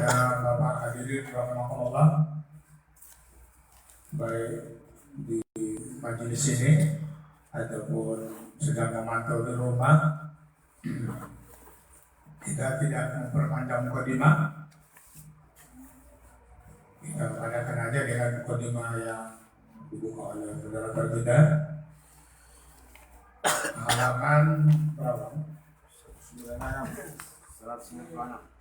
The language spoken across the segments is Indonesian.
kepada Bapak hadirin rahimahullah, baik di majelis ini ataupun sedang memantau di rumah. Kita tidak memperpanjang mukadimah. Kita adakan aja dengan mukadimah yang dibuka oleh saudara kita. Halaman berapa? 196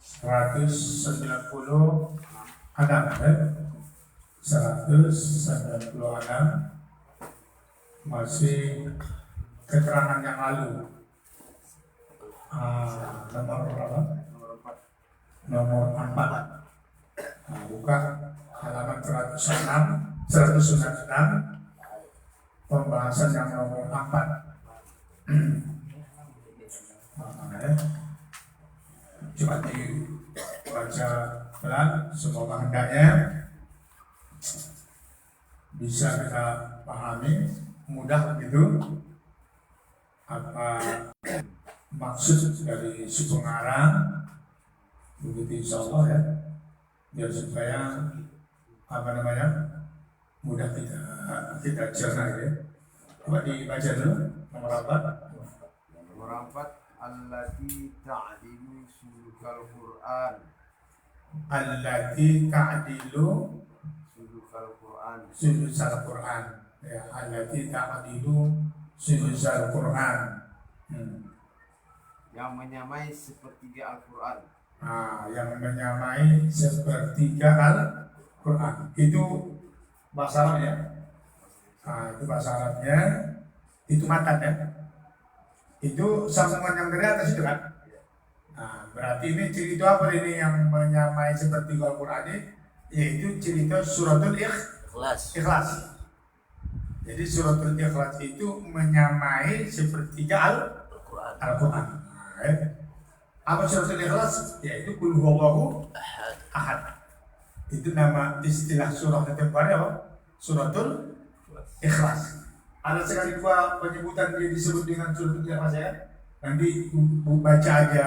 masih keterangan yang lalu. Nomor berapa? Nomor 4. Buka halaman 196 pembahasan yang nomor 4. Coba dibaca pelan, semoga hendaknya bisa kita pahami mudah begitu apa maksud dari si pengarang, begitu insyaallah ya, biar supaya mudah kita cerna ya. Coba dibaca dulu nomor 4. Nomor 4, allati ta'dilu sulukal Qur'an. Allati ta'dilu sulukal Qur'an. Ya, allati ta'dilu sulukal Qur'an. Yang menyamai sepertiga Al-Qur'an. Yang menyamai sepertiga Al-Qur'an. Itu bahasa Arab ya. Itu bahasa Arabnya. Itu matan ya. Itu sambungan yang dari atas itu kan. Berarti ini cerita apa ini yang menyamai sepertiga Al-Qur'an ini? Yaitu cerita suratul Ikhlas. Jadi suratul Ikhlas itu menyamai sepertiga Al-Qur'an. Apa suratul Ikhlas? Yaitu Qul huwallahu ahad. Itu nama istilah surah yang apa? Suratul Ikhlas. Ada sekali dua penyebutan dia disebut dengan suratul Ikhlas ya. Nanti baca aja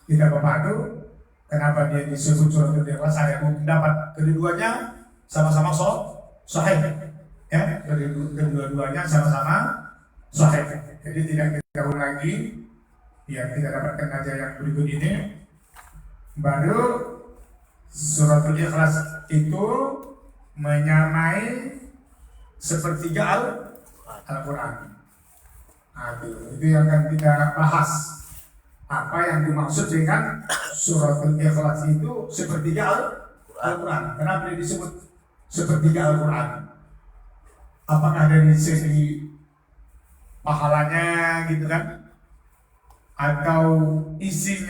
kita pemadu kenapa dia disebut suratul Ikhlas. Ada pendapat keduanya sama-sama sahih ya, kedua-duanya sama-sama sahih. Jadi tidak kita ulang lagi. Yang kita dapatkan aja yang berikut ini. Baru suratul Ikhlas itu menyamai sepertiga Al-Qur'an. Itu yang akan kita bahas. Apa yang dimaksud dengan suratul Ikhlas itu sepertiga Al-Qur'an. Kenapa disebut sepertiga Al-Qur'an? Apakah dari segi pahalanya gitu kan? Atau isi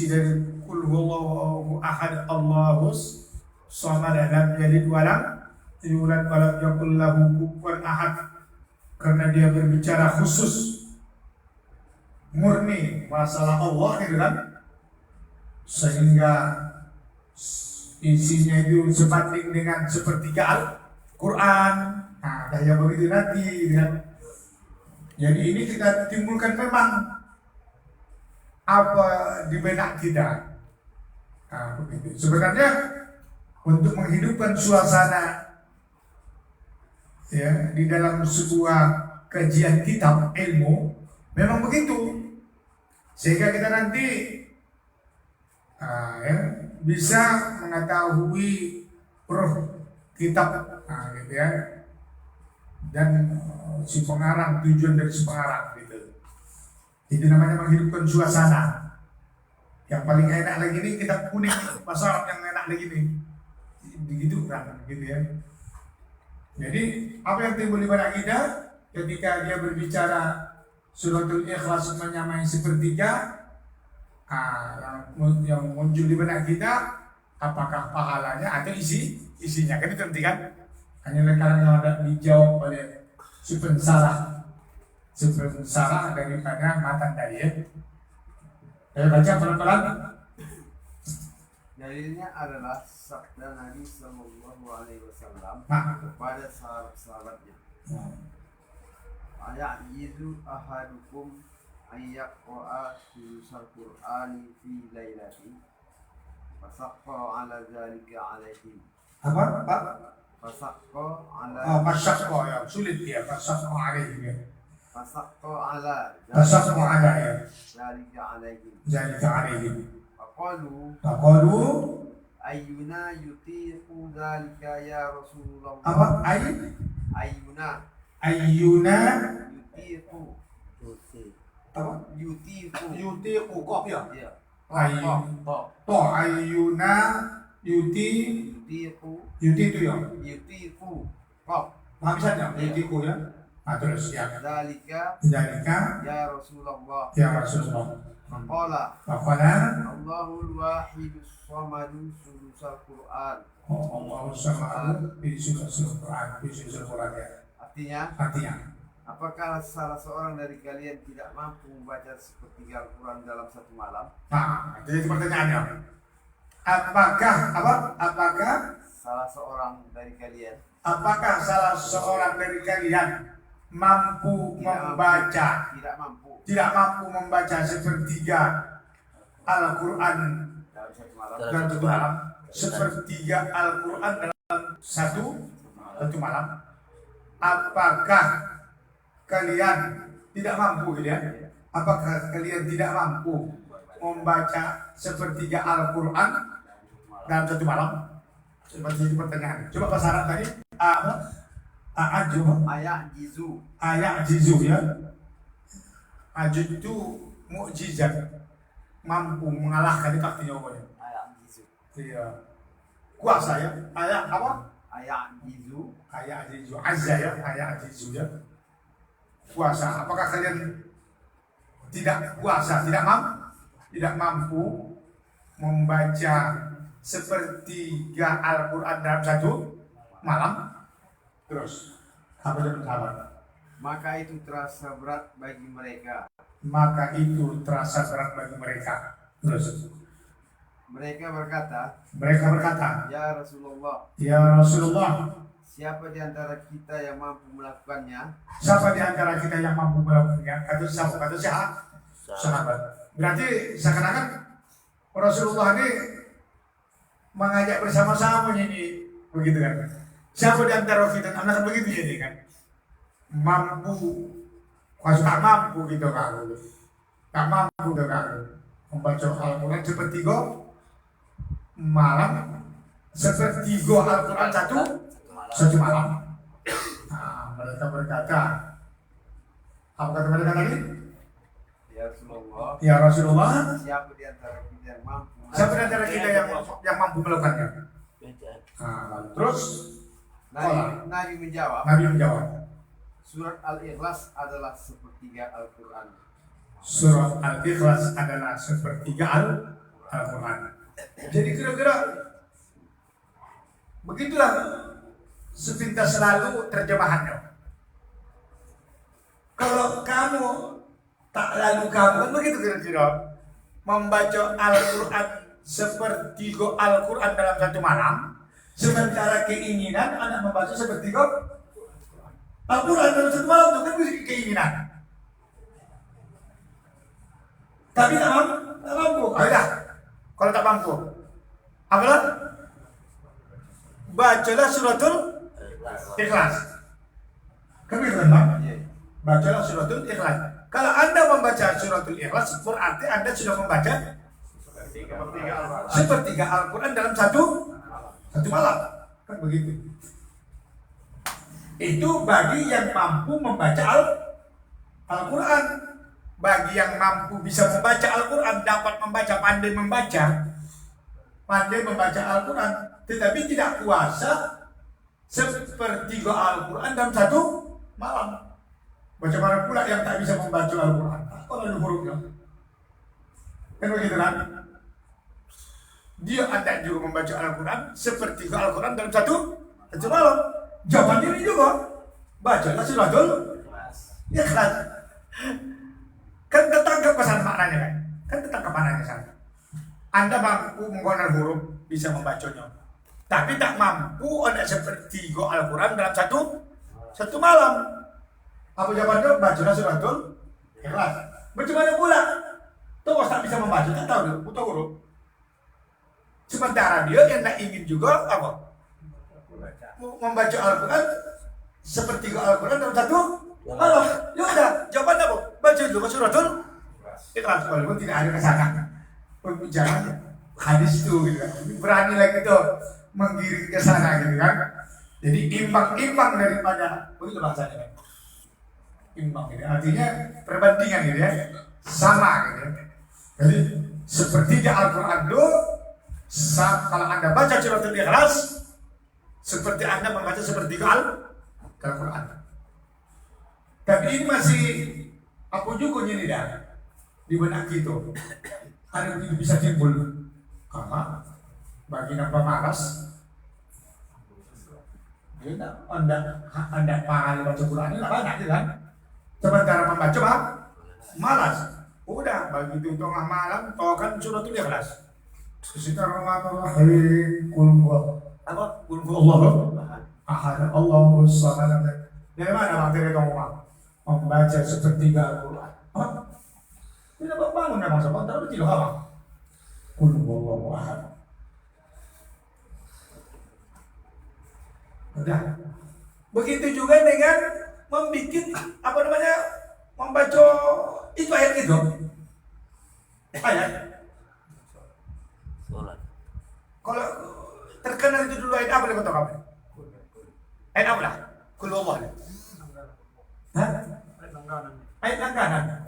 dari Qul huwallahu ahad Allahus samad lam yalid walam yulad walam yakul lahu kufuwan ahad, karena dia berbicara khusus murni masalah Allah gitu kan, sehingga isinya itu sebanding dengan sepertiga Al-Quran. Kayak begitu nanti gitu kan. Jadi ini kita timbulkan memang apa di benak kita. Begitu. Sebenarnya untuk menghidupkan suasana ya di dalam sebuah kajian kitab ilmu memang begitu, sehingga kita nanti bisa mengetahui roh kitab gitu ya, dan si pengarang, tujuan dari si pengarang gitu. Itu namanya menghidupkan suasana. Yang paling enak lagi nih kitab kuning bahasa Arab yang enak lagi nih. Begitu kan gitu ya. Jadi apa yang timbul di benak kita ketika dia berbicara suratul Ikhlas menyamai sepertiga, yang muncul di benak kita apakah pahalanya atau isinya, kan itu nanti kan. Hanya sekarang yang ada dijawab oleh supensara daripada matan tadi ya. Saya baca pelan-pelan. Dalilnya adalah sabda Nabi Sallallahu Alaihi Wasallam kepada sahabat-sahabatnya. Aya'izu ahadukum ayyaqra'a sulusal Qur'ani fi lailati. Fasaqqa ala zalika alaihim. Apa Pak? Fasaqqa ala. Oh, masyaqqa ya, sulit ya, masyaqqa alaihim ya. Fasaqqa ala Masyaqqa ala ya, zalika alaihim. zalika alaihim. Faqalu Ayyuna yutiqu zalika ya Rasulullah. apa? Ayyuna yutiqu apa? yutiqu Kok ya? ya. Ayyuna Yutiqu itu ya. yutiqu qaf. Habisnya yutiku ya. Nah, terus ya. Zalika Zalika ya Rasulullah. ya Rasulullah. Faqala Faqala Allahul wahidus samadu sulusal Quran. Allahu samad fi suratul Quran, fi suratul Quran ya. Artinya Apakah salah seorang dari kalian tidak mampu membaca sepertiga Al-Quran dalam satu malam? nah, jadi pertanyaannya. Apakah Salah seorang dari kalian salah seorang dari kalian mampu membaca tidak mampu membaca sepertiga Al-Quran dalam satu malam? dalam satu malam? Sepertiga Al-Quran dalam satu malam. Apakah kalian tidak mampu gitu ya? Apakah kalian tidak mampu membaca sepertiga Al-Quran dalam satu malam? Seperti itu pertanyaan. Coba bahasa Arab tadi. Ayat jizu ya. Ajuz itu mukjizat, mampu mengalahkan, itu artinya apa ya? Iya. Kuasa ya. Ayat apa? Ayat jizu azza ya. Ayat jizu ya. Kuasa. Apakah kalian tidak kuasa, tidak mampu membaca sepertiga Al-Quran dalam satu malam? Terus apa jawaban? Maka itu terasa berat bagi mereka. Terus Mereka berkata, Ya Rasulullah, siapa di antara kita yang mampu melakukannya? Kata sahabat. Berarti seakan-akan Rasulullah ini mengajak bersama-sama ini, begitu kan? Siapa di antara kita anak begitu jadi kan? Mampu, pas tak mampu gitu kan? Tak mampu gitu kan? Membaca Al-Quran sepertiga malam, sepertiga Al-Quran satu malam. Nah, mereka berkata, apa kata mereka tadi? Ya Rasulullah, siapa di antara kita yang mampu melakukannya? Nah, terus Nabi menjawab, Surat Al-Ikhlas adalah sepertiga Al-Quran. Jadi kira-kira begitulah sepintas selalu terjemahannya. Kalau kamu tak lalu kamu kan begitu kira-kira membaca Al-Quran sepertiga Al-Quran dalam satu malam, sementara keinginan anak membaca sepertiga Al-Quran dalam satu malam itu kan keinginan. Tapi tak mampu. Ayolah, kalau tak mampu, apalah? Bacalah suratul Ikhlas. Kan begitu kan, Bang? Bacalah suratul Ikhlas. Kalau Anda membaca suratul Ikhlas, berarti Anda sudah membaca sepertiga Al-Quran dalam satu malam. Kan begitu. Itu bagi yang mampu membaca Al-Quran. Bagi yang mampu bisa membaca Al-Quran, dapat membaca, pandai membaca Al-Quran, tetapi tidak kuasa sepertiga Al-Quran dalam satu malam. Bagaimana pula yang tak bisa membaca Al-Quran? Kalau ada hurufnya, kan begitu kan? Dia ada juga membaca Al-Quran sepertiga Al-Quran dalam satu malam. Jawabannya ini juga, bacalah suratul Ikhlas. Kan tertangkap pesan maknanya kan? Kan tertangkap maknanya sana. Anda mampu menggunakan huruf, bisa membacanya. Tapi tak mampu ada sepertiga Al-Quran dalam satu malam. Apa jawabannya? Bacalah suratul Ikhlas. Bagaimana pula? Tuh tak bisa membaca, tak tahu butuh huruf. Sementara dia yang tak ingin juga apa? Membaca Al-Quran seperti Al-Quran dalam satu malam. Ya udah, jawaban apa? Baca dulu suratul Ikhlas. Walaupun tidak ada kesana pembicaraan hadis itu gitu kan. Berani lagi tuh menggiring ke sana gitu kan. Jadi imbang daripada begitu bahasanya kan. Imbang gitu. Artinya perbandingan gitu ya. Sama gitu ya. Jadi sepertiga Al-Quran itu kalau Anda baca suratul Ikhlas seperti Anda membaca sepertiga Al-Quran. Tapi ini masih apa juga nih dah di benak kita. Ada yang bisa timbul karena bagi nampak malas. Anda paham baca Quran ini banyak kan? Sementara membaca malas. Udah begitu tengah malam tokan suratul Ikhlas. Bismillahirrahmanirrahim. Qul huwallahu ahad, Allahus samad. Dari mana materi kamu membaca sepertiga Al-Quran? Tidak bangun memang sobat, tapi tidak apa. Qul huwallahu ahad. Udah. Begitu juga dengan membaca itu ayat itu. Ayat. Kalau terkenal itu dulu ayat apa yang kata kamu? Ayat apa lah? Qul huwallahu ahad. Hah? Ayat langganan.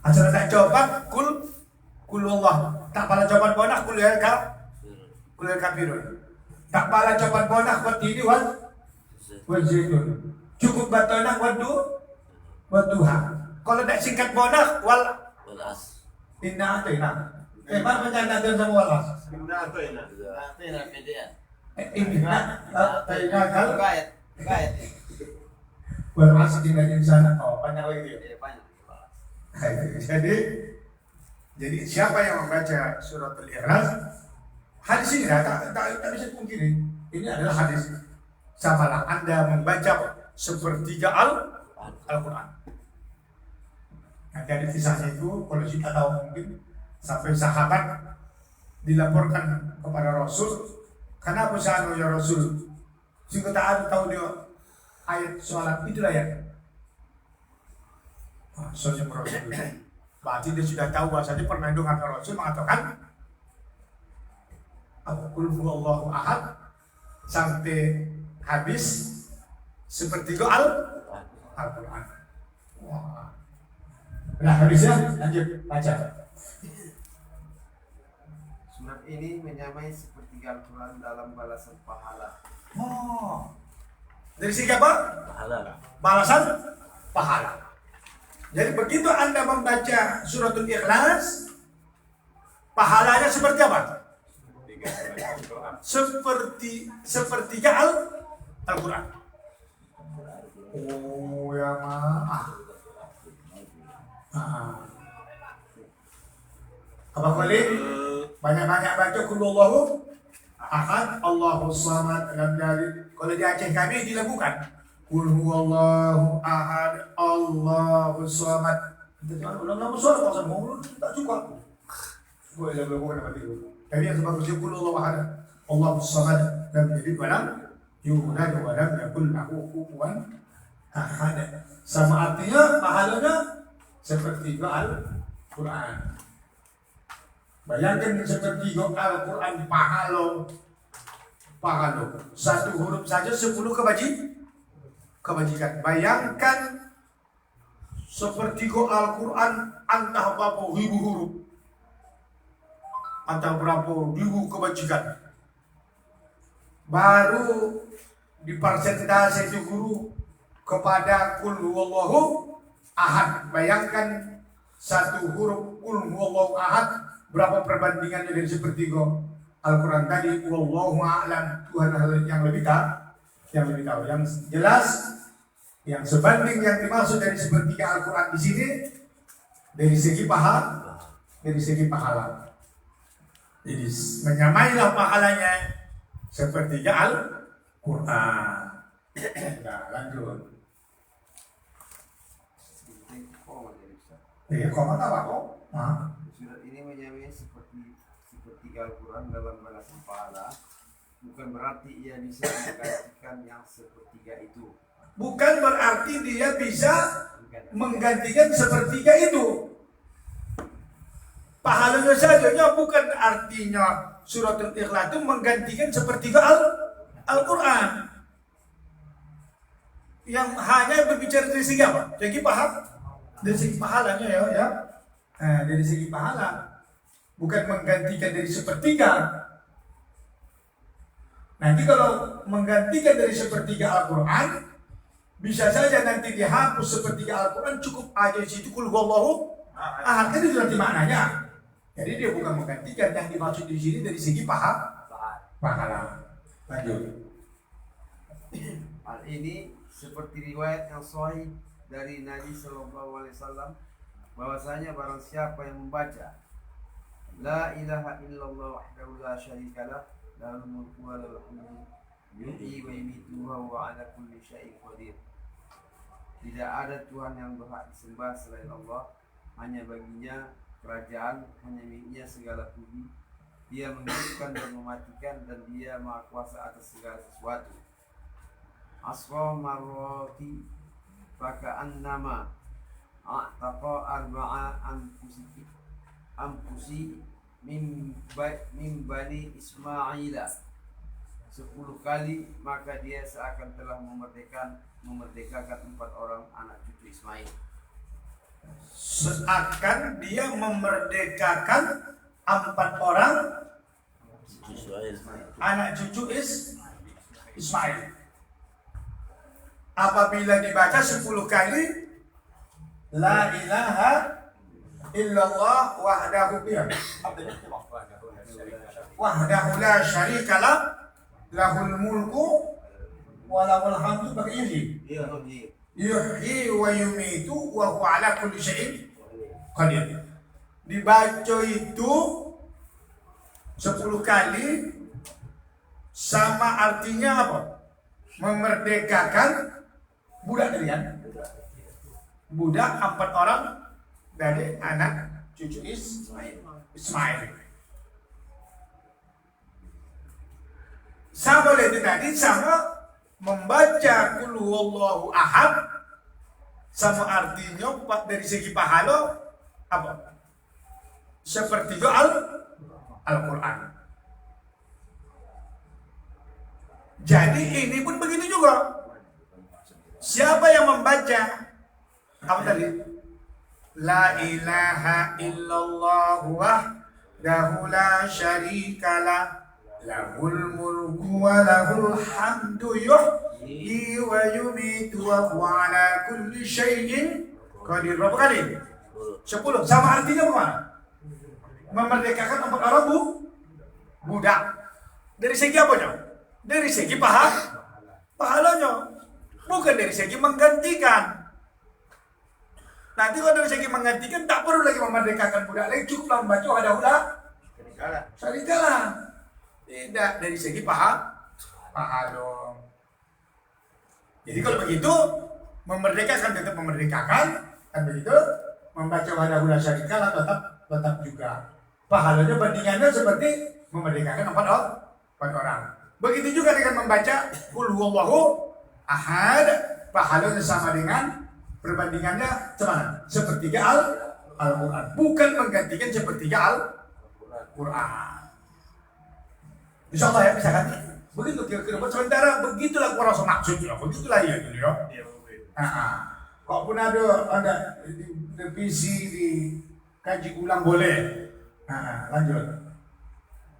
Asal tak jawaban kul huwallahu. Tak pala jawaban bonah kul ya kafirun. Tak pala jawaban bonah buat ini wal zaitun. Cukup batona waduha. Kalau tak singkat bonah wal inna atina. Mana macam ada sama wal as. Inna PDN. Inna atina kal Gayat. wal as inna insana. Oh, banyak lagi dia. Banyak. Jadi siapa yang membaca suratul Ikhlas, hadis ini tak bisa dipungkiri. Ini adalah hadis. Sapalah Anda membaca sepertiga Al-Quran. Nanti ada kisahnya itu, kalau kita tahu mungkin sampai sahabat dilaporkan kepada Rasul, kenapa sanu ya Rasul? Jika tak ada tahu dia ayat sholat itulah ya. Soalnya Rasul berarti dia sudah tahu bahasanya pernah dengar Rasul mengatakan Qul huwallahu ahad sampai habis sepertiga Al-Quran. Wah. Nah habisnya lanjut baca. Surat ini menyamai sepertiga Al-Quran dalam balasan pahala. Oh. Dari segi apa? Pahala. Balasan pahala. Jadi begitu Anda membaca suratul Ikhlas, pahalanya seperti apa? Sepertiga Al-Quran. Oh ya maaf. Apa kali? Banyak-banyak baca Qul huwallahu ahad, Allahus samad, lam yalid. Kalau di Aceh kami dilakukan Qul huwallahu ahad, Allahus samad. Ulang-ulang suara pasal mau tak cukup. Boleh lakukan apa itu? Tapi yang sebagusnya Qul huwallahu ahad, Allahus samad, lam yalid wa lam yulad wa lam yakul lahu kufuwan ahad. Sama artinya pahalanya seperti Al-Quran. Bayangkan seperti Al-Quran pahala. Satu huruf saja 10 kebajikan. Bayangkan seperti Al-Quran entah berapa ribu huruf, entah berapa ribu kebajikan. Baru dipersentase itu guru kepada Qul huwallahu ahad. Bayangkan satu huruf Qul huwallahu ahad berapa perbandingannya dari sepertiga Al-Quran tadi. Wallahu a'lam, Tuhan yang lebih tahu. Yang jelas yang sebanding yang dimaksud dari sepertiga Al-Quran di sini dari segi pahala. Jadi menyamailah pahalanya sepertiga Al-Quran. Nah, lanjut. Iya, koma tak apa kok? surat ini menyamai seperti Al-Quran dalam balasan pahala, bukan berarti ia bisa menggantikan yang sepertiga itu. Bukan berarti dia bisa menggantikan sepertiga itu. Pahalanya saja, bukan artinya suratul Ikhlas itu menggantikan sepertiga Al-Quran. Yang hanya berbicara dari segi apa? Segi paham? Dari segi pahalanya ya. Nah, dari segi pahala. Bukan menggantikan dari sepertiga. Nanti kalau menggantikan dari sepertiga Al-Quran, bisa saja nanti dihapus sepertiga Al-Quran, cukup aja situ kul huwallahu ahad. Itu nanti maknanya. Jadi dia bukan menggantikan, yang dimaksud di sini dari segi pahala. Lanjut. Hal ini seperti riwayat yang sahih dari Nabi Sallallahu Alaihi Wasallam bahwasanya barang siapa yang membaca La ilaha illallah wahdahu la syarikalah lahul mulku wa lahul hamdu yuhyi wa yumiitu wa huwa ala kulli syai'in qadir. Tidak ada Tuhan yang berhak disembah selain Allah, hanya baginya kerajaan, hanya miliknya segala puji. Dia menghidupkan dan mematikan, dan dia maha kuasa atas segala sesuatu. Asra marrati faka'annama a'taqa arba'a anfusi min bani Ismaila. 10 kali maka dia seakan telah memerdekakan 4 orang anak cucu Ismail. Seakan dia memerdekakan 4 orang anak cucu Ismail. Apabila dibaca 10 kali La ilaha illallah wahdahu la syarikalah lahul mulku wa lahul hamdu pakai yuhyi wa yumiitu wa huwa ala kulli syai'in qadir. Dibaca itu 10 kali sama artinya apa? Memerdekakan budak dari budak 4 orang dari anak cucu Ismail. Sama itu tadi, sama membaca qul huwallahu ahad, sama artinya dari segi pahala apa? Seperti Al-Quran. Jadi ini pun begitu juga. Siapa yang membaca apa tadi? La ilaha illallah wahdahu la syarikalah lahul mulku wa lahul hamdu yuhyi wa yumiitu wa huwa ala kulli syai'in qadir. Berapa kali? 10. Sama artinya bagaimana? Memerdekakan 4 orang budak. Dari segi apanya? Dari segi pahalanya. Bukan dari segi menggantikan. Nanti kalau dari segi menggantikan, tak perlu lagi memerdekakan budak lagi, cukuplah membaca wahdahu syarikalah. Tidak, dari segi pahala. Jadi kalau begitu, memerdekakan tetap memerdekakan, kan begitu, membaca wahdahu la syarikalah tetap juga. Pahalanya bandingannya seperti memerdekakan 4 orang. Begitu juga dengan membaca qul huwallahu ahad, pahalanya sama dengan perbandingannya sepertiga Al-Quran, bukan menggantikan sepertiga Al-Quran. Insya Allah ya, misalkan begitu kira-kira. Sementara begitulah kurasa maksudnya, begitulah ya gitu ya. Kok pun ada revisi di kaji ulang boleh. Lanjut.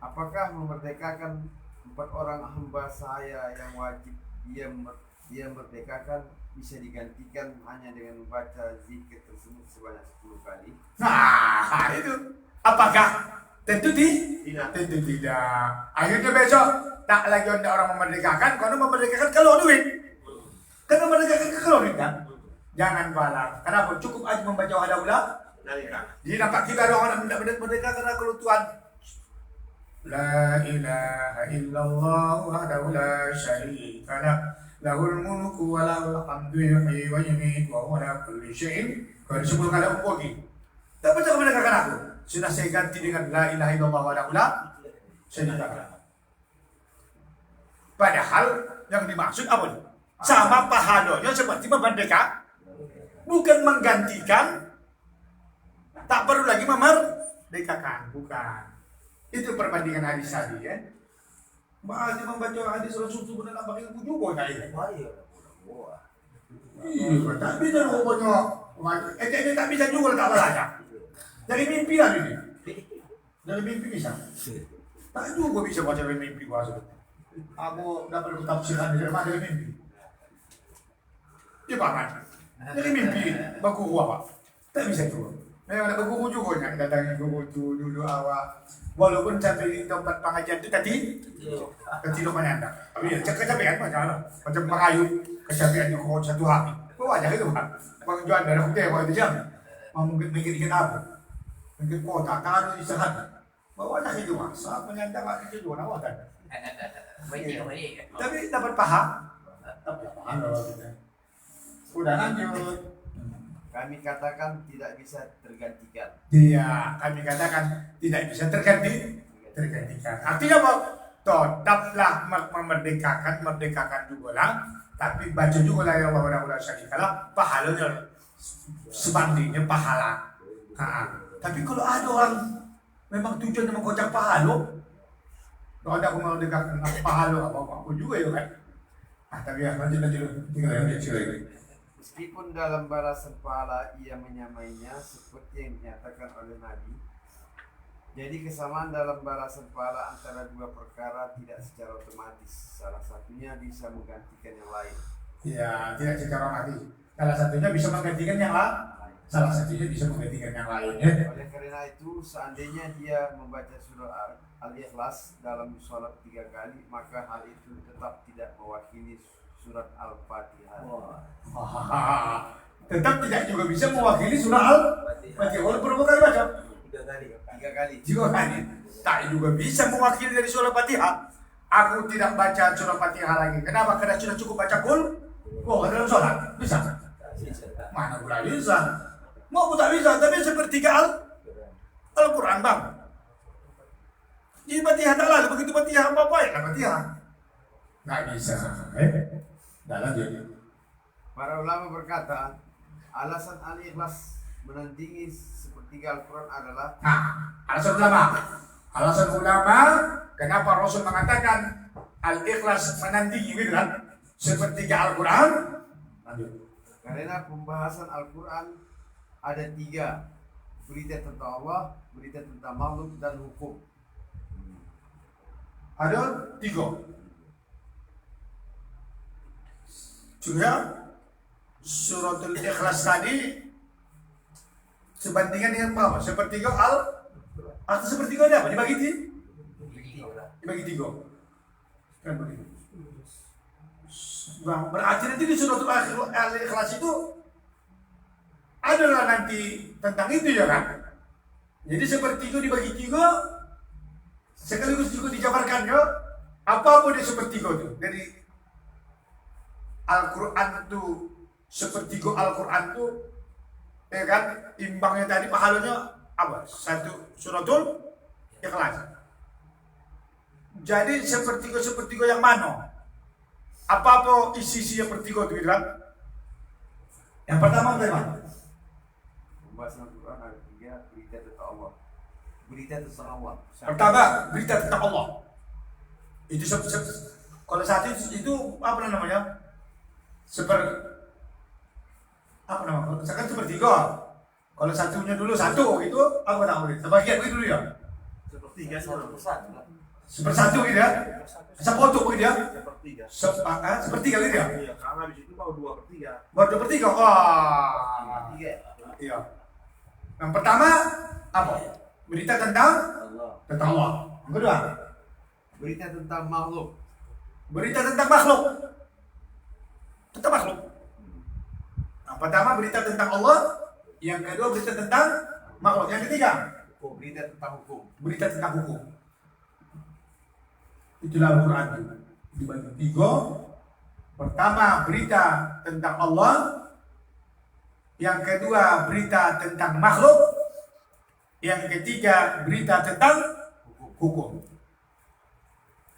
Apakah memerdekakan 4 orang hamba saya yang wajib dia merdekakan bisa digantikan hanya dengan membaca zikir tersebut sebanyak 10 kali? Nah, itu apakah? Tentu tidak. Tentu tidak. Akhirnya besok tak lagi ada orang memerdekakan, karena memerdekakan kalau duit. Karena memerdekakan kalau duit kan? Jangan balas. Kenapa? Cukup aja membaca wahdahu la. Jadi nampak kita ada orang merdeka karena kalau Tuhan La ilaha illallah wahdahu la syarikalah lahul mulku wa lahul hamdu yuhyi wa yumiitu wa huwa ala kulli syai'in qadir. 10 kali aku pergi. Tak baca memerdekakan aku. sudah saya ganti dengan la ilaha illallah wa la syarika lah. Padahal yang dimaksud apa? Sama pahalanya seperti memerdeka, bukan menggantikan. Tak perlu lagi memerdekakan, bukan. Itu perbandingan hadis tadi ya. Masih membaca hadis Rasul itu benar pakai ilmu juga kayaknya. Iya, tak bisa rupanya. Ini tak bisa juga tak belajar. Dari mimpi lah ini. Dari mimpi bisa. Tak juga bisa baca dari mimpi kuasa. Aku dapat tafsiran dari mana dari mimpi. Dia bahkan dari mimpi baku apa? Tak bisa juga. Memang ada guru juga yang datangin guru tu dulu awak. Walaupun sampai di tempat pengajian itu tadi lumayan anda. Tapi ya kecapean macam mengayuh kecapean di kau satu hari. Bawa aja itu kan. Penjual darah putih bawa itu jam. Mau mungkin mikir apa? Mungkin kota kan harus istirahat. Bawa aja itu mas. Saat menyandang itu juga nawar kan. Tapi dapat paham. Dapat paham kalau kita. Udah lanjut. Kami katakan tidak bisa tergantikan. Iya, kami katakan tidak bisa tergantikan. Artinya apa? Tetaplah merdekakan juga lah. Tapi baca juga lah ya Allah syarikalah, pahalanya sebandingnya pahala. Tapi kalau ada orang memang tujuannya mengkocak pahala, kalau ada aku merdekakan pahala apa juga ya kan. Tapi ya lanjut Meskipun dalam balasan pahala ia menyamainya seperti yang dinyatakan oleh Nabi. Jadi kesamaan dalam balasan pahala antara dua perkara tidak secara otomatis. Salah satunya bisa menggantikan yang lain. Ya, tidak secara otomatis. Salah satunya bisa menggantikan yang lain. Salah satunya bisa menggantikan yang lain ya. Oleh karena itu, seandainya dia membaca surah Al-Ikhlas dalam sholat 3 kali, maka hal itu tetap tidak mewakili surat Al-Fatihah. Tetap tidak juga bisa mewakili surah Al-Fatihah. Walaupun berapa kali baca? 3 kali. 3 kali. Tak juga bisa mewakili dari surah Fatihah. Aku tidak baca surah Fatihah lagi. Kenapa? Karena sudah cukup baca kul. Dalam sholat bisa. Mana pula bisa? Mau tak bisa, tapi sepertiga Al-Quran bang. Jadi Fatihah tak lalu begitu Fatihah apa ya Fatihah. Nggak bisa. Dalam jadi. Para ulama berkata, alasan Al-Ikhlas menandingi sepertiga Al-Quran adalah alasan ulama kenapa Rasul mengatakan Al-Ikhlas menandingi gitu kan sepertiga Al-Quran. Karena pembahasan Al-Quran ada 3, berita tentang Allah, berita tentang makhluk dan hukum. Ada 3. Juga suratul Ikhlas tadi sebandingan dengan apa? Sepertiga atau sepertiga ada apa? Dibagi 3. Kan begitu. Berarti nanti di suratul Ikhlas itu adalah nanti tentang itu ya kan? Jadi sepertiga dibagi 3 sekaligus juga dijabarkan ya. Apa di sepertiga itu dari Al-Quran itu sepertiga Al-Quran itu ya kan imbangnya tadi pahalanya apa? 1 suratul Ikhlas. Jadi sepertiga yang mana? Apa isi sepertiga itu kan? Yang pertama bagaimana? Pembahasan Al-Quran ada 3, berita tentang Allah. Berita tentang Allah. Pertama, berita tentang Allah. Itu kalau satu itu apa namanya? Apa namanya? Sekarang sepertiga. Kalau satunya dulu 1 itu apa namanya? Sebagian begitu dulu ya. Sepertiga Sepersatu gitu ya. Sepotok gitu ya. Sepertiga Sepertiga gitu ya. Iya, karena di situ baru 2/3. Baru 2/3. Wah. 3. Iya. Yang pertama apa? Berita tentang Allah. Yang kedua, Berita tentang makhluk. berita tentang makhluk. Tentang makhluk. Yang pertama berita tentang Allah, yang kedua berita tentang makhluk. Yang ketiga, Berita tentang hukum. berita tentang hukum. Itulah Al-Quran dibagi 3. Pertama berita tentang Allah, yang kedua berita tentang makhluk, Yang ketiga, berita tentang hukum.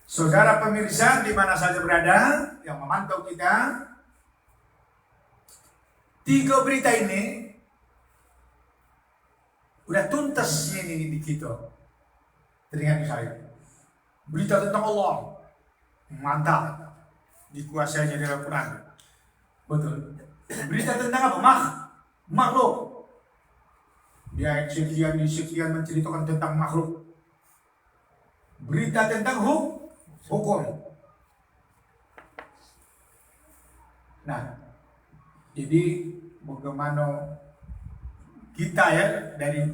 Saudara pemirsa di mana saja berada yang memantau kita, 3 berita ini udah tuntas ini di kita. Teringat saya. Berita tentang Allah, mantap, dikuasainya di Al-Quran. Betul. Berita tentang apa? Makhluk. Dia sekian menceritakan tentang makhluk. Berita tentang hukum. Nah, jadi bagaimana kita ya dari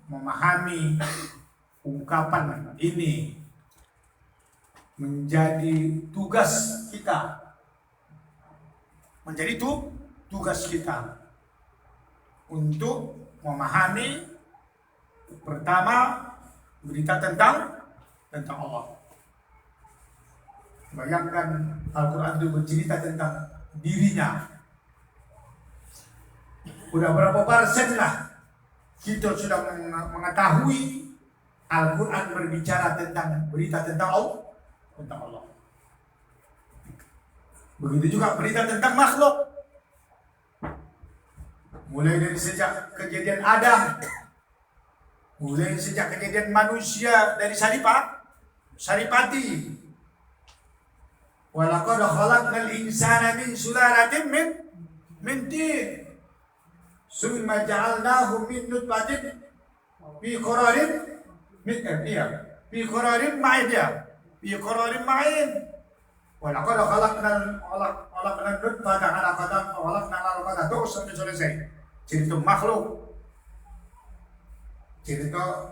memahami ungkapan ini menjadi tugas kita. Menjadi tugas kita untuk memahami pertama berita tentang Allah. Bayangkan Al-Quran itu bercerita tentang dirinya. Udah berapa persen lah kita sudah mengetahui Al-Quran berbicara tentang berita tentang Allah. Begitu juga berita tentang makhluk. Mulai dari sejak kejadian Adam, mulai sejak kejadian manusia dari saripati. Walaqad khalaqnal insana min sulalatin min tin. Summa ja'alnahu min nutfatin fi qararin ma'in. Walaqad khalaqnal nutfata 'alaqatan wa khalaqnal 'alaqata terus sampai selesai. Cerita makhluk. Cerita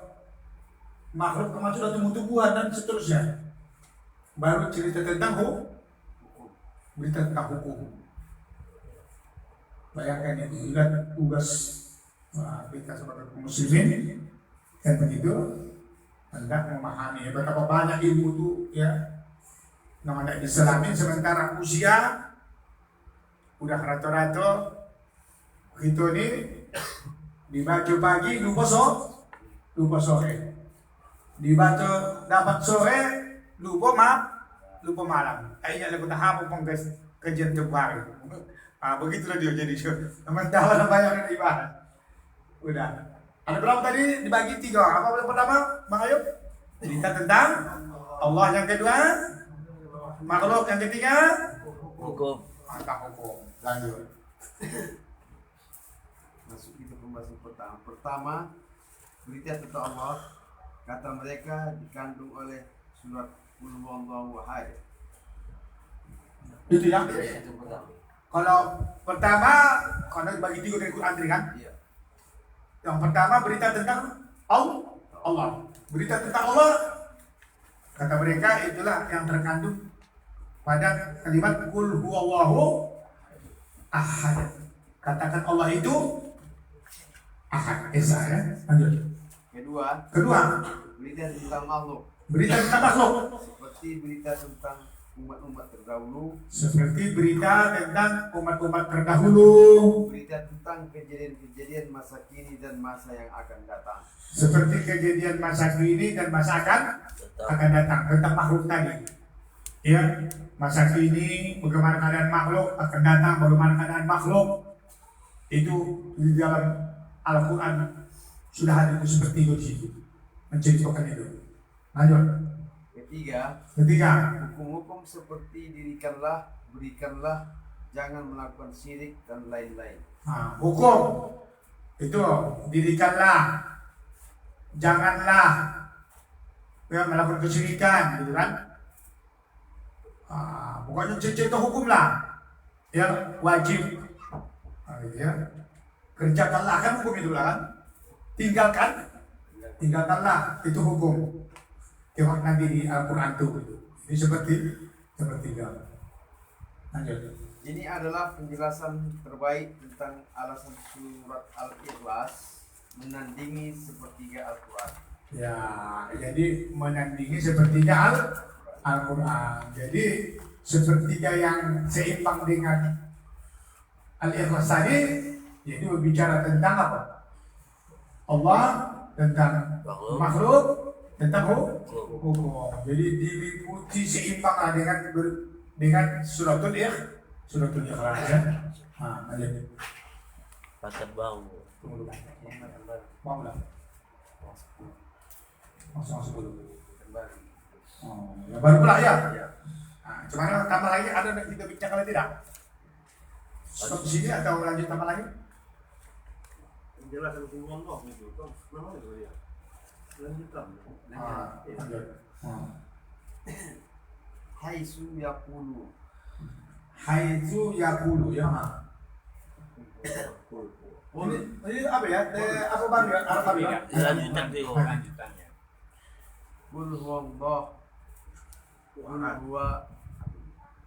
makhluk termasuk tumbuh-tumbuhan dan seterusnya. Baru cerita tentang berita tentang hukum. Bayangkan itu juga tugas kita sebagai muslimin yang begitu hendak memahami betapa banyak ilmu itu ya namanya Islamin, sementara usia udah rata-rata itu nih dibaca pagi lupa sore, dibaca dapat sore lupa malam. Kayaknya aku tahap kajian terbaru. Begitulah dia jadi sementara banyak ibadah. Udah. Ada berapa tadi? Dibagi 3. Apa yang pertama, Bang Ayub? Cerita tentang Allah. Yang kedua, makhluk. Yang ketiga, Hukum. tentang hukum. Lanjut. Masuk kita pembahasan pertama. Pertama, berita tentang Allah. Kata mereka dikandung oleh surat Qul Huwallahu Ahad. Itu ya. Itu pertama. Kalau pertama, kalau bagi 3 dari Quran kan? Iya. Yang pertama berita tentang Allah. Berita tentang Allah, kata mereka itulah yang terkandung pada kalimat Qul Huwallahu Ahad. Katakan Allah itu Ahad, Esa ya. Lanjut. Kedua, berita tentang makhluk. berita tentang makhluk. Seperti berita tentang umat-umat terdahulu, Seperti berita tentang umat-umat terdahulu. berita tentang kejadian-kejadian masa kini dan masa yang akan datang. Seperti kejadian masa kini dan masa akan datang. Tentang makhluk tadi. Ya, masa kini bagaimana keadaan makhluk, akan datang bagaimana keadaan makhluk. Itu di dalam Al-Quran sudah ada itu seperti itu di situ. Menceritakan itu. Lanjut. Ketiga, Hukum-hukum seperti dirikanlah, berikanlah, jangan melakukan syirik dan lain-lain. hukum itu dirikanlah, janganlah ya, melakukan kesyirikan, gitu kan? Pokoknya cerita hukum lah, ya wajib, gitu ya. Kerjakanlah kan hukum itu lah kan? Tinggalkanlah itu hukum. Tengok nanti di Al-Quran itu. Ini seperti lanjut. Ini adalah penjelasan terbaik tentang alasan surat Al-Ikhlas menandingi sepertiga Al-Quran. Ya, jadi menandingi sepertiga Al-Quran. Jadi sepertiga yang seimbang dengan Al-Ikhlas tadi, jadi berbicara tentang apa? Allah tentang makhluk, tentang hukum. Jadi diliputi seimbang dengan suratul Ikhlas ya. Nah, lanjut. Paket bau. Mau lah. Masuk dulu. Oh, ya baru pula ya. Nah, cuma tambah lagi ada yang kita bincang kalau tidak? Stop sini atau lanjut tambah lagi? Penjelasan hubungan Allah itu kan namanya itu dia. Lanjutkan. Lanjut. Haitsu yaqulu. Haitsu yaqulu ya. Ini apa ya? Apa baru ya? Arab baru ya? Lanjutan dulu. Qul huwallah. Qul huwa.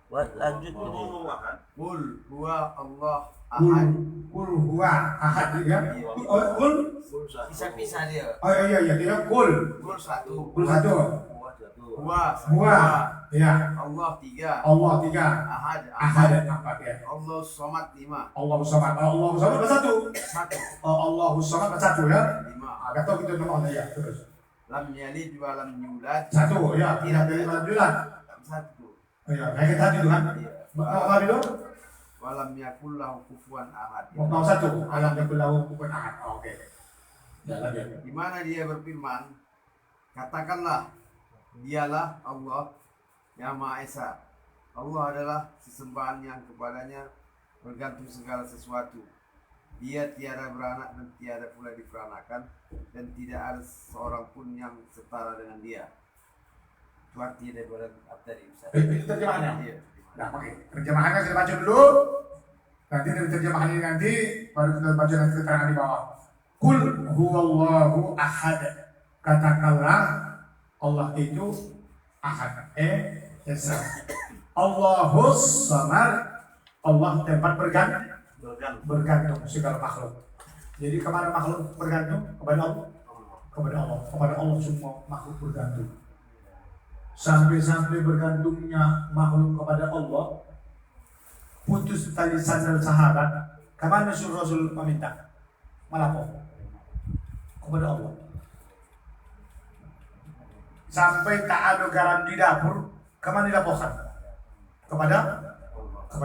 Buat lanjut Oh, ini. kan? Qul huwa Allah ahad. Kul huwa ahad ya. Kul. Pisah-pisah dia. Oh iya dia kul. Qul satu. Kul satu. Huwa. Ya. Allah tiga. Allah tiga. Ahad. Empat ya. Allah somad lima. Allahu samad. Allahu samad satu. Satu. Allahu samad satu ya. Lima. Agak tahu kita nomornya ya terus. Lam yalid wa lam yulad. Satu ya. Tidak dari bulan. Satu. Oh iya. Kayak tadi itu kan. Mau dulu. Walam yakul lahu kufuwan ahad. Mau satu. Alam yakul lahu kufuwan ahad. Oke. Ya lagi. Di mana dia berfirman, katakanlah, dialah Allah yang Maha Esa. Allah adalah sesembahan yang kepadanya bergantung segala sesuatu. Dia tiada beranak dan tiada pula diperanakan, dan tidak ada seorang pun yang setara dengan dia. Itu arti daripada tadi. Itu terjemahannya. Iya. Nah, oke. Terjemahannya saya baca dulu. Nanti dari terjemahan ini nanti baru kita baca nanti keterangan di bawah. Kul huwallahu ahad. Katakanlah Allah itu ahad. Esa. Allahus samad. Allah tempat bergantung segala makhluk. Jadi kemana makhluk bergantung? Kepada Allah. Kepada Allah semua makhluk bergantung. Sampai bergantungnya makhluk kepada Allah, putus tali sandal sahabat. Kemana Rasul meminta? Melapor kepada Allah. Sampai tak ada garam di dapur, kemana dilaporkan? Kepada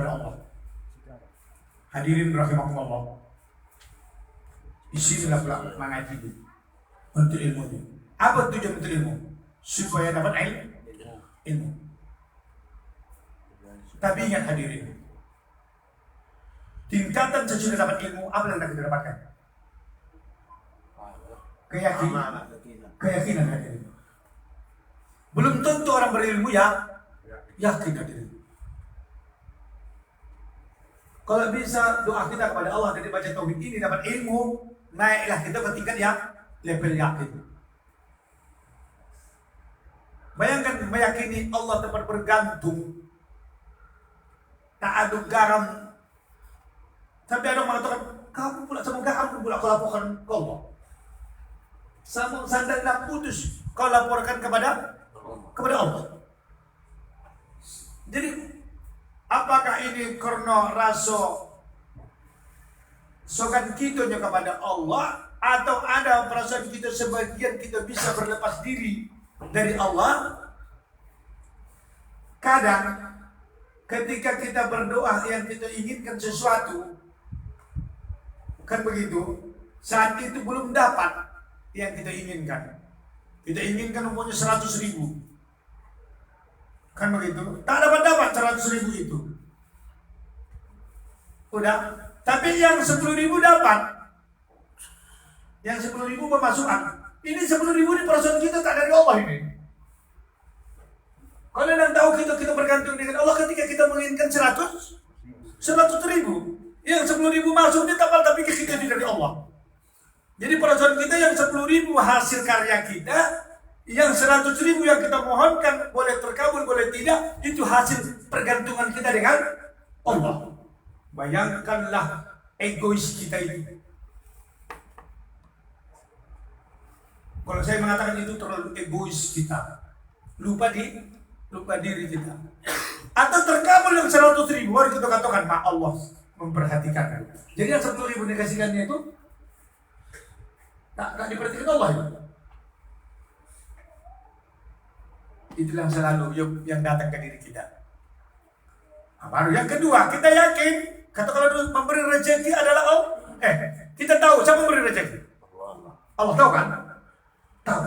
Allah. Hadirin rahimakumullah. Isi adalah mengaji untuk ilmu ini. Apa tujuan untuk ilmu? Supaya dapat ilmu. Tapi ingat hadirin, tingkatan sesudah dapat ilmu, apa yang kita dapatkan? Keyakinan hadirin. Belum tentu orang berilmu ya yakin hadirin. Kalau bisa doa kita kepada Allah dari baca tauhid ini dapat ilmu, naiklah kita ke tingkat yang level yakin. Bayangkan meyakini Allah tempat bergantung, tak ada garam. Tapi ada orang mengatakan, kamu pula sama garam pula kau laporkan ke Allah. Sama sandal tak putus kau laporkan kepada Allah. Jadi apakah ini karena rasa sokan kita kepada Allah, atau ada perasaan kita sebagian kita bisa berlepas diri dari Allah? Kadang ketika kita berdoa yang kita inginkan sesuatu, kan begitu, saat itu belum dapat yang kita inginkan. Kita inginkan umumnya 100.000, kan begitu, tak dapat 100.000 itu. Udah, tapi yang 10.000 dapat, yang 10.000 pemasukan. Ini 10.000 ini perasaan kita tak dari Allah ini. Kalau yang tahu kita bergantung dengan Allah ketika kita menginginkan 100.000, yang 10.000 masuk ini tapi kita dari Allah. Jadi perasaan kita yang 10.000 hasil karya kita, yang 100.000 yang kita mohonkan boleh terkabul boleh tidak, itu hasil pergantungan kita dengan Allah. Bayangkanlah egois kita ini. Kalau saya mengatakan itu terlalu egois kita, lupa diri kita. Atau terkabul yang 100.000, baru kita katakan, ma Allah memperhatikan. Jadi yang 10.000 dikasihkannya itu Tak diperhatikan Allah itu. Itulah yang selalu yang datang ke diri kita. Nah, baru yang kedua, kita yakin kata kalau memberi rezeki adalah Allah. Kita tahu siapa memberi rezeki. Allah tahu kan? Tahu.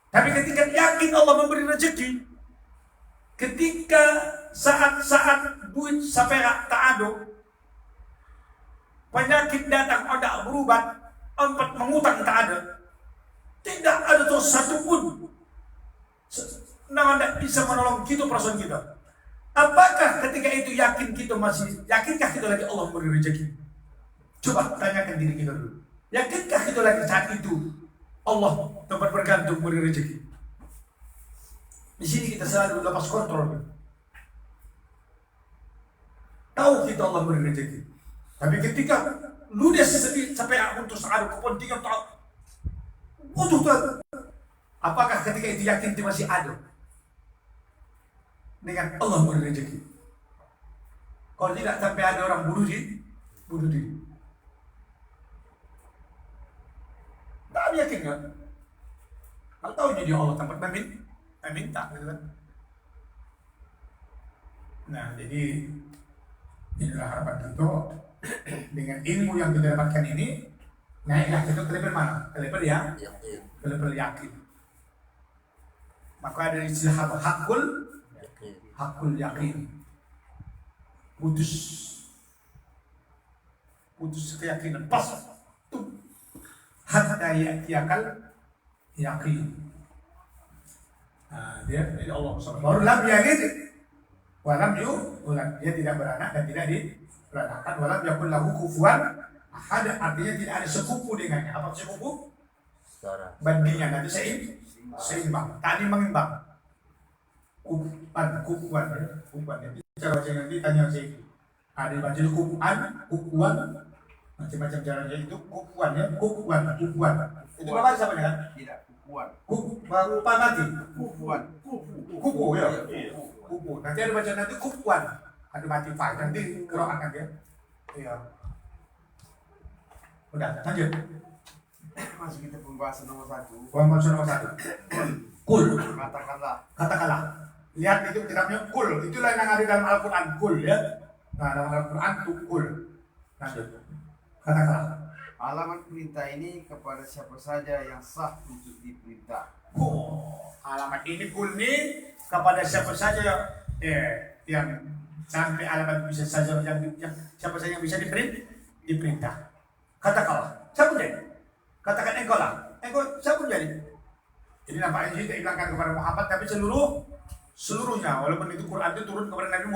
Tapi ketika yakin Allah memberi rezeki, ketika saat-saat duit sampai tak ada, penyakit datang ada berubat, empat mengutang tak ada, tidak ada tuh satu pun tidak bisa menolong kita perasaan kita. Apakah ketika itu yakinkah kita lagi Allah memberi rezeki? Coba tanyakan diri kita dulu. Yakinkah kita lagi saat itu Allah tempat bergantung memberi rezeki? Di sini kita selalu lepas kontrol. Tahu kita Allah memberi rezeki. Tapi ketika ludes sedih sampai untuk seadu kepentingan tahu butuh Tuhan. Apakah ketika itu yakin itu masih ada dengan Allah memberi rezeki? Kalau tidak sampai ada orang bunuh diri. Tak yakin kan? Kalau tahu jadi Allah tempat meminta gitu kan? Nah jadi inilah harapan kita dengan ilmu yang kita dapatkan ini, naiklah kita ke level mana? Ke level yakin. Maka ada istilah apa? Hakul yakin. Putus keyakinan pas tuh hatta yakal yakin. Nah, dia Allah SWT baru lam yalid walam yulad, dia tidak beranak dan tidak diberanakan, walam yakul lahu kufuwan ahad, artinya tidak ada sekufu dengannya. Apa sekufu? Bandingan, nanti seimbang, tadi mengimbang. Kufuwan ya. Cara baca nanti tanya saya itu. Ada baca kufuwan, macam-macam caranya itu kufuwan ya, kufuwan. Itu apa siapa kan? Tidak, kufuwan. Baru mati. Kufuwan. Kufu ya. Kufu. Nanti ada baca nanti kufuwan. Ada mati fai nanti keroakan ya. Iya. Udah, lanjut. Masuk kita pembahasan nomor 1. Pembahasan nomor 1. Kul. Katakanlah. Lihat itu kitabnya kul. Itulah yang ada dalam Al-Quran, kul ya. Nah, dalam Al-Quran itu kul. Lanjut. Katakanlah. Alamat perintah ini kepada siapa saja yang sah untuk diperintah. Alamat ini kul ini kepada siapa saja yang sampai alamat bisa saja yang siapa saja yang bisa diperintah. Katakanlah. Siapa jadi? Katakan engkau lah. Engkau siapa jadi? Jadi nampaknya kita hilangkan kepada Muhammad, tapi seluruhnya, walaupun itu Quran itu turun kepada Nabi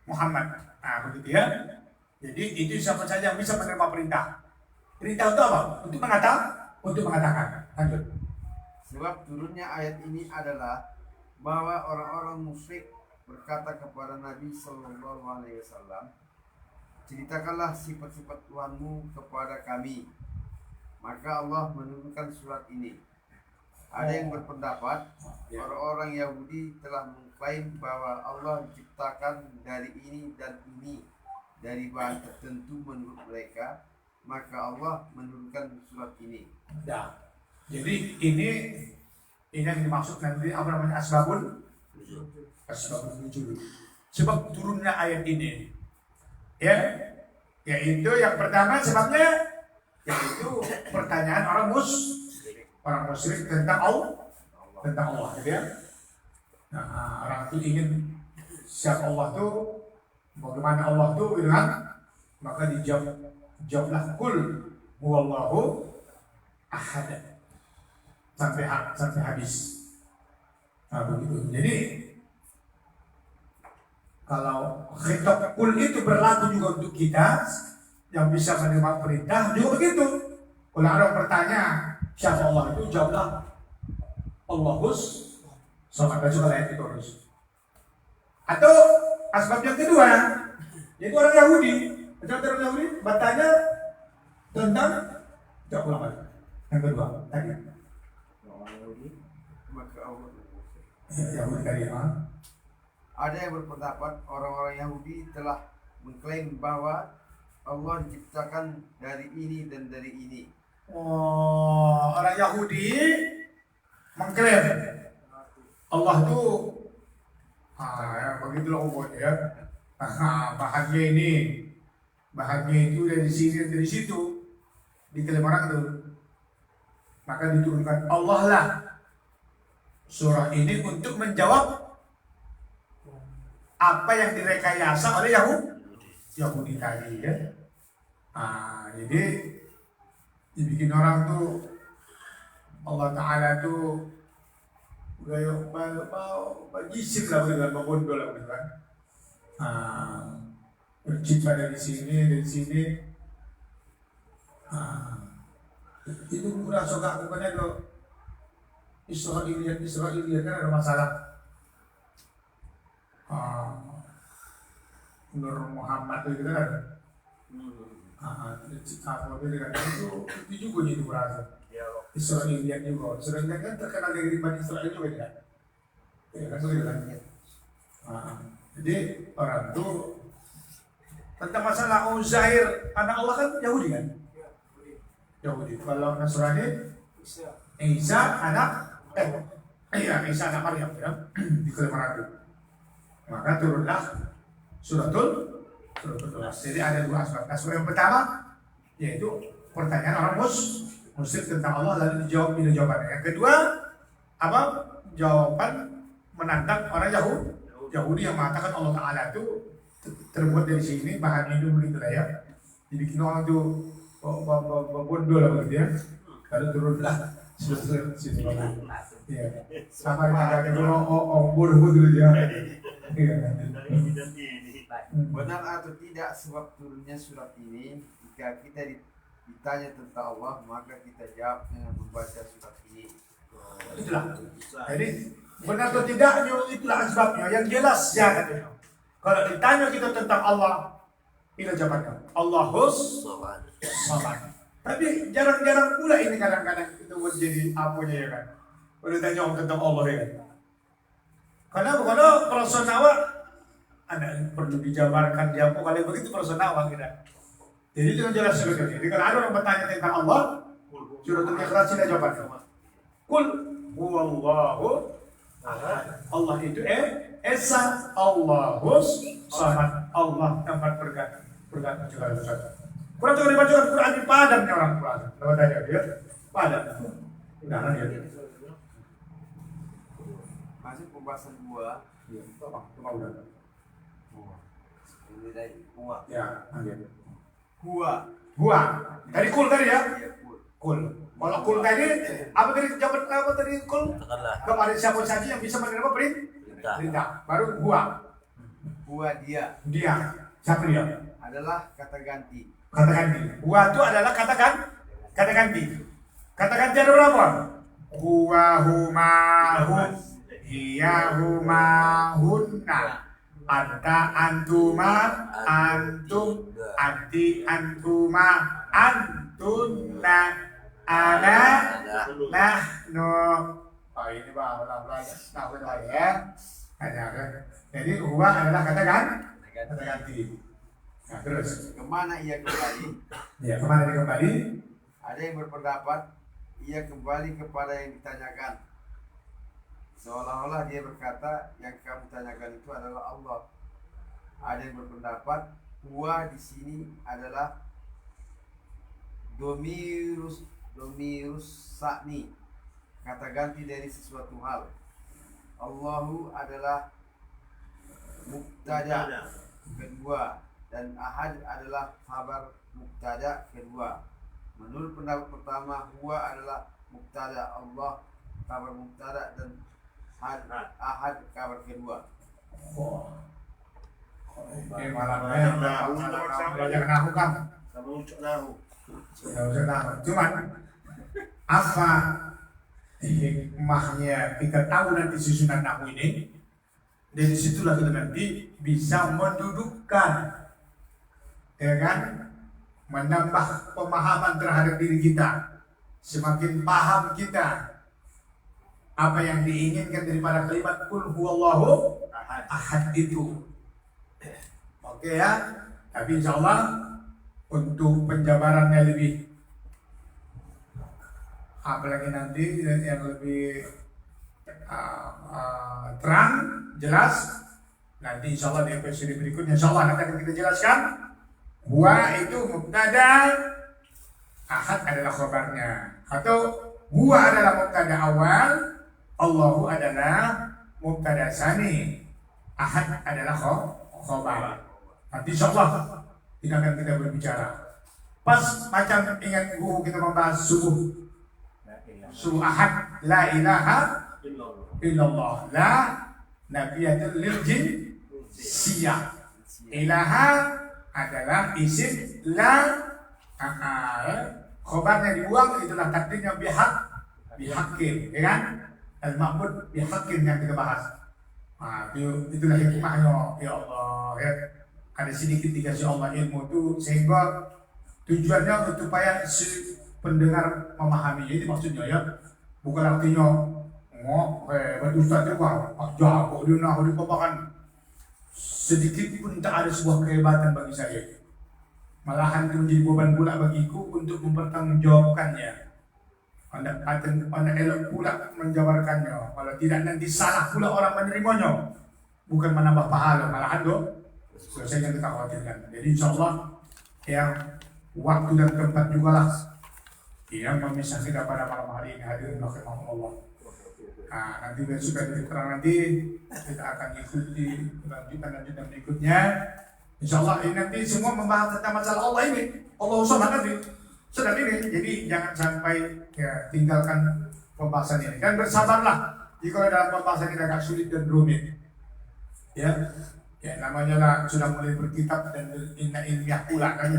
Muhammad. Nah, begitu ya. Jadi itu siapa saja yang bisa menerima perintah. Perintah itu apa? Untuk mengatakan. Lanjut. Sebab turunnya ayat ini adalah bahwa orang-orang musyrik berkata kepada Nabi Sallallahu Alaihi Wasallam, ceritakanlah sifat-sifat Tuhanmu kepada kami. Maka Allah menurunkan surat ini. Ada yang berpendapat orang-orang Yahudi telah mengklaim bahwa Allah diciptakan dari ini dan ini, dari bahan tertentu menurut mereka, maka Allah menurunkan surat ini. Ya. Jadi ini yang dimaksud nanti apa namanya asbabun nuzul. Sebab turunnya ayat ini, ya, yaitu yang pertama sebabnya yaitu pertanyaan orang musyrik tentang Allah, gitu ya. Nah, orang itu ingin siapa Allah itu, bagaimana Allah itu, gitu kan? Maka dijawablah kul huwallahu ahad sampai habis. Nah, begitu. Jadi kalau khitab kul itu berlaku juga untuk kita yang bisa menerima perintah juga begitu. Kalau ada yang bertanya siapa Allah itu, jawablah Allahus sama baca ayat itu terus. Atau asbab yang kedua, yaitu orang Yahudi. Orang Yahudi bertanya tentang jawab ulama. Yang kedua tadi. Maka Allah Yahudi tadi ya. Ada yang berpendapat orang-orang Yahudi telah mengklaim bahwa Allah diciptakan dari ini dan dari ini, orang Yahudi mengklaim Allah itu begitulah umumnya ya. Bahannya itu dari sini dari situ diklaim orang itu. Maka diturunkan Allah lah surah ini untuk menjawab apa yang direkayasa oleh Yahudi tadi ya. Jadi dibikin orang tuh Allah Ta'ala tuh gaya majisip lah dengan membondol lah gitu kan. Bercipta dari sini itu kurang suka bukannya tuh Israelian kan ada masalah. Nur Muhammad itu kan itu juga jadi berasa Israelian juga. Israelian kan terkenal dari Bani Israel juga kan. Ya kan begitu kan. Jadi orang tuh tentang masalah Uzair anak Allah kan Yahudi kan. Yahudi. Kalau Nasrani Isa anak Isa anak Maryam ya. Diklaim itu. Maka turunlah suratul Nas. Jadi ada dua aspek. Aspek yang pertama yaitu pertanyaan orang musyrik tentang Allah lalu dijawab dengan jawabannya. Yang kedua apa? Jawaban menantang orang Yahudi yang mengatakan Allah Ta'ala itu terbuat dari sini, bahannya itu begitu lah ya. Dibikin orang itu bodoh lah begitu ya. Lalu turunlah suratul Nas. Iya. Sama dengan orang bodoh dulu dia. Iya. Benar atau tidak sebab turunnya surat ini? Jika kita ditanya tentang Allah, maka kita jawab dengan membaca surat ini. Itulah. Jadi benar atau tidaknya itulah sebabnya. Yang jelas ya katanya. Kalau ditanya kita tentang Allah, inilah jawabannya. Allahus Samad. Tapi jarang-jarang pula ini kadang-kadang itu menjadi apanya ya kan. Kalau ditanya tentang Allah ya kan. Karena personawa ada perlu dijabarkan dia kalau begitu personawa kita. Jadi itu jelas sebetulnya. Jadi kalau ada orang bertanya tentang Allah, suratul Ikhlas sudah jawabannya. Qul huwallahu ahad. Allah itu Esa, Allahus Samad. Allah tempat bergantung segala sesuatu. Kurang juga dibaca Quran di padamnya orang Quran. Kalau tanya dia padam. Nah, dia. Masih pembahasan gua. Iya, apa udah. Ini dari gua. Ya, ambil. Gua. Tadi kul tadi ya? Iya, gua. Kul. Kalau kul tadi apa tadi jawaban apa tadi kul? Katakanlah. Kepada siapa saja yang bisa menerima perintah. Baru Gua dia dia. Siapa dia? adalah kata ganti. Kata ganti. Huwa itu adalah kata ganti. Kata ganti ada berapa? Huwa, huma, hum, hiya, huma, hunna, anta, antuma, antum, anti, antuma, antunna, ana, nahnu. Oh ini belajar ya. Jadi huwa adalah kata ganti. Nah, terus Kemana ia kembali? ya kemana dia kembali? Ada yang berpendapat ia kembali kepada yang ditanyakan. Seolah-olah dia berkata yang kamu tanyakan itu adalah Allah. Ada yang berpendapat huwa di sini adalah domirus sa'ni, kata ganti dari sesuatu hal. Allahu adalah mubtada kedua dan ahad adalah khabar mubtada kedua. Menurut pendapat pertama, huwa adalah mubtada Allah kabar mubtada dan ahad kabar kedua. Ini malamnya belajar nahu kan? Sama ucap nahu. Belajar nahu. Cuman apa hikmahnya kita tahu nanti susunan nahu ini? Dari situlah kita nanti bisa mendudukkan, ya kan, menambah pemahaman terhadap diri kita, semakin paham kita apa yang diinginkan daripada kalimat Qul huwallahu ahad itu. Oke ya, tapi insya Allah untuk penjabarannya lebih apalagi nanti yang lebih terang, jelas. Nanti insya Allah di episode berikutnya insya Allah nanti akan kita jelaskan. Huwa itu mubtada, ahad adalah khabarnya, atau huwa adalah mubtada awal, Allahu adalah mubtada tsani, ahad adalah khabar. Nanti insya Allah kita akan berbicara. Pas macam ingat guru kita membahas subuh ahad, la ilaha illallah, la nabiyatul lil jinsiyah. Ilaha adalah isim, la khobarnya dibuang, itulah takdirnya bihaqqin, ya kan? Al-ma'bud bihaqqin yang kita bahas. Itulah hikmahnya, ya Allah, ya. Ada sedikit dikasih Allah ilmu itu sehingga tujuannya supaya si pendengar memahami. Jadi maksudnya ya, bukan artinya berdusta juga, jago dia nak dipaparkan. Sedikit pun tak ada sebuah kehebatan bagi saya. Malahan itu menjadi beban pula bagiku untuk mempertanggungjawabkannya. Anda elok pula menjabarkannya. Kalau tidak nanti salah pula orang menerimanya. Bukan menambah pahala, malahan doh. Saya yang kita khawatirkan. Jadi insya Allah yang waktu dan tempat juga lah yang memisah kita pada malam hari ini, hadirin rahimakumullah. Nanti besok dari keterangan nanti kita akan ikuti lanjutan berikutnya. Insya Allah ini nanti semua membahas tentang masalah Allah ini. Allah Subhanahu nanti sedang ini. Jadi jangan sampai ya tinggalkan pembahasan ini. Dan bersabarlah jika dalam pembahasan ini agak sulit dan rumit. Ya namanya lah sudah mulai berkitab dan ilmiah pula kan.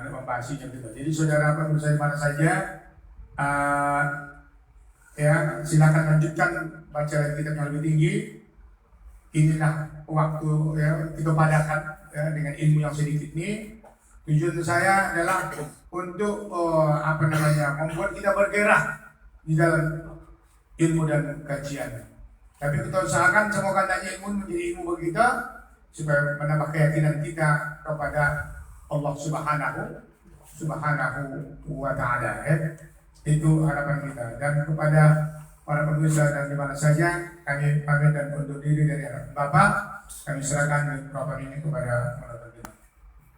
Membahasnya gitu. Jadi saudara pemirsa di mana saja. Ya, silakan lanjutkan baca kitab yang lebih tinggi. Inilah waktu ya kita padakan ya, dengan ilmu yang sedikit ini. Tujuan saya adalah untuk membuat kita bergerak di dalam ilmu dan kajian. Tapi kita usahakan semoga ilmu menjadi ilmu bagi kita supaya menambah keyakinan kita kepada Allah Subhanahu wa Ta'ala. Itu harapan kita. Dan kepada para pemirsa dan di mana saja kami pamit dan undur diri dari anak Bapak. Kami serahkan mikrofon ini kepada para pemirsa.